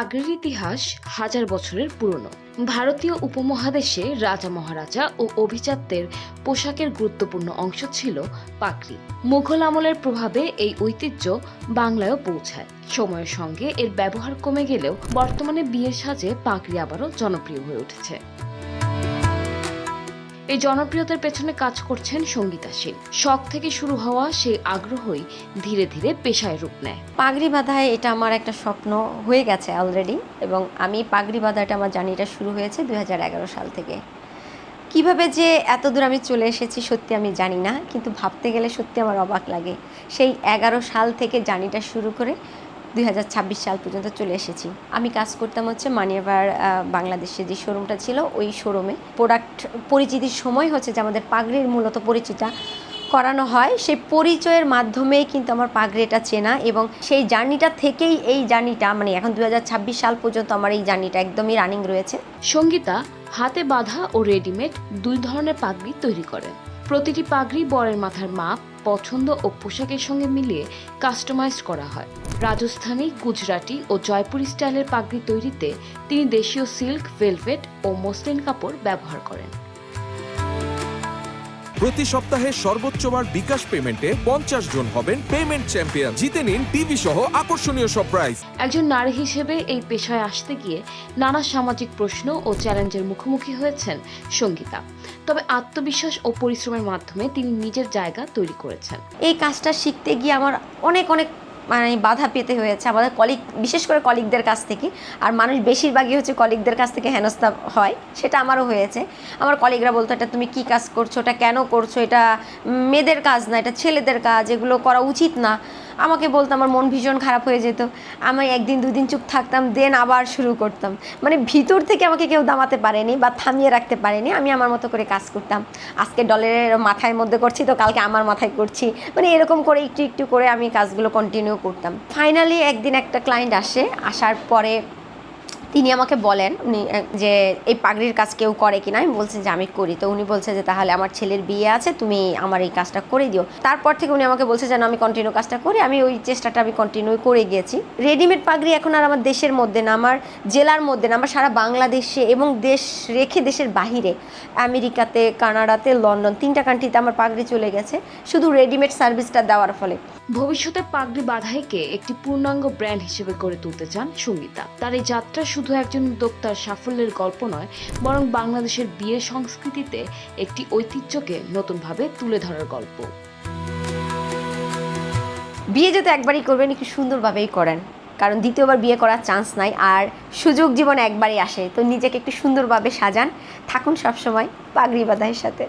পাগড়ির ইতিহাস হাজার বছরের পুরনো। ভারতীয় উপমহাদেশে রাজা মহারাজা ও অভিজাতদের পোশাকের গুরুত্বপূর্ণ অংশ ছিল পাগড়ি। মুঘল আমলের প্রভাবে এই ঐতিহ্য বাংলায়ও পৌঁছায়। সময়ের সঙ্গে এর ব্যবহার কমে গেলেও বর্তমানে বিয়ের সাজে পাগড়ি আবারও জনপ্রিয় হয়ে উঠেছে। এই জনপ্রিয়তার পেছনে কাজ করছেন সঙ্গীতাশীল। শখ থেকে শুরু হওয়া সেই আগ্রহই ধীরে ধীরে পেশায় রূপ নেয়। পাগড়ি বাঁধায় এটা আমার একটা স্বপ্ন হয়ে গেছে অলরেডি, এবং আমি পাগড়ি বাঁধাটা আমার জার্নিটা শুরু হয়েছে 2011 সাল থেকে। কিভাবে যে এত দূর আমি চলে এসেছি সত্যি আমি জানি না, কিন্তু ভাবতে গেলে সত্যি আমার অবাক লাগে। সেই 11 সাল থেকে জার্নিটা শুরু করে 2026 সাল পর্যন্ত চলে এসেছি। আমি কাজ করতাম হচ্ছে মানিয়াবার বাংলাদেশে যে শোরুমটা ছিল, ওই শোরুমে প্রোডাক্ট পরিচিতির সময় হচ্ছে যে আমাদের পাগড়ির মূলত পরিচিতা করানো হয়। সেই পরিচয়ের মাধ্যমেই কিন্তু আমার পাগড়িটা চেনা, এবং সেই জার্নিটা থেকেই এই জার্নিটা মানে এখন 2026 সাল পর্যন্ত আমার এই জার্নিটা একদমই রানিং রয়েছে। সঙ্গীতা হাতে বাঁধা ও রেডিমেড দুই ধরনের পাগড়ি তৈরি করেন। প্রতিটি পাগড়ি বরের মাথার মাপ, পছন্দ ও পোশাকের সঙ্গে মিলিয়ে কাস্টমাইজ করা হয়। রাজস্থানী, গুজরাটি ও জয়পুরি স্টাইলের পাগড়ি তৈরিতে তিনি দেশীয় সিল্ক, ভেলভেট ও মসলিন কাপড় ব্যবহার করেন। প্রতি সপ্তাহে সর্বোচ্চবার বিকাশ পেমেন্টে 50 জন হবেন পেমেন্ট চ্যাম্পিয়ন। জিতে নিন টিভি সহ আকর্ষণীয় সব প্রাইজ। একজন নারী হিসেবে এই পেশায় আসতে গিয়ে নানা সামাজিক প্রশ্ন ও চ্যালেঞ্জের মুখোমুখি হয়েছেন সঙ্গীতা। তবে আত্মবিশ্বাস ও পরিশ্রমের মাধ্যমে তিনি নিজের জায়গা তৈরি করেছেন। এই কাজটা শিখতে গিয়ে আমার অনেক মানে বাধা পেতে হয়েছে আমাদের কলিগ, বিশেষ করে কলিগদের কাছ থেকে। আর মানুষ বেশিরভাগই হচ্ছে কলিগদের কাছ থেকে হেনস্থা হয়, সেটা আমারও হয়েছে। আমার কলিগরা বলতো, এটা তুমি কী কাজ করছো, এটা কেন করছো, এটা মেয়েদের কাজ না, এটা ছেলেদের কাজ, এগুলো করা উচিত না। আমাকে বলতো, আমার মন ভীষণ খারাপ হয়ে যেত। আমি একদিন দুদিন চুপ থাকতাম, দেন আবার শুরু করতাম। মানে ভিতর থেকে আমাকে কেউ দামাতে পারেনি বা থামিয়ে রাখতে পারেনি। আমি আমার মতো করে কাজ করতাম। আজকে ডলের মাথায় মধ্যে করছি তো কালকে আমার মাথায় করছি, মানে এরকম করে একটু একটু করে আমি কাজগুলো কন্টিনিউ করতাম। ফাইনালি একদিন একটা ক্লায়েন্ট আসে, আসার পরে তিনি আমাকে বলেন যে এই পাগড়ির কাজ কেউ করে কিনা। আমি বলছি যে আমি করি। তো উনি বলছে যে তাহলে আমার ছেলের বিয়ে আছে, তুমি আমার এই কাজটা করে দিও। তারপর থেকে উনি আমাকে বলছে যেন আমি কন্টিনিউ কাজটা করি। আমি ওই চেষ্টাটা আমি কন্টিনিউ করে গিয়েছি। রেডিমেড পাগড়ি এখন আর আমার দেশের মধ্যে না, আমার জেলার মধ্যে না, আমার সারা বাংলাদেশে এবং দেশ রেখে দেশের বাহিরে, আমেরিকাতে, কানাডাতে, লন্ডন, 3টা কান্ট্রিতে আমার পাগড়ি চলে গেছে শুধু রেডিমেড সার্ভিসটা দেওয়ার ফলে। ভবিষ্যতে পাগড়ি বাঁধাইকে একটি পূর্ণাঙ্গ ব্র্যান্ড হিসেবে গড়ে তুলতে চান সঙ্গীতা। তার এই যাত্রা শুধু একজন উদ্যোক্তার সাফল্যের গল্প নয়, বরং বাংলাদেশের বিয়ের সংস্কৃতিতে একটি ঐতিহ্যকে নতুনভাবে তুলে ধরার গল্প। বিয়ে যদি একবারই করবেন, একটু সুন্দরভাবেই করেন, কারণ দ্বিতীয়বার বিয়ে করার চান্স নাই। আর সুযোগ জীবনে একবারই আসে, তো নিজেকে একটু সুন্দরভাবে সাজান, থাকুন সবসময় পাগড়ি বাঁধাইয়ের সাথে।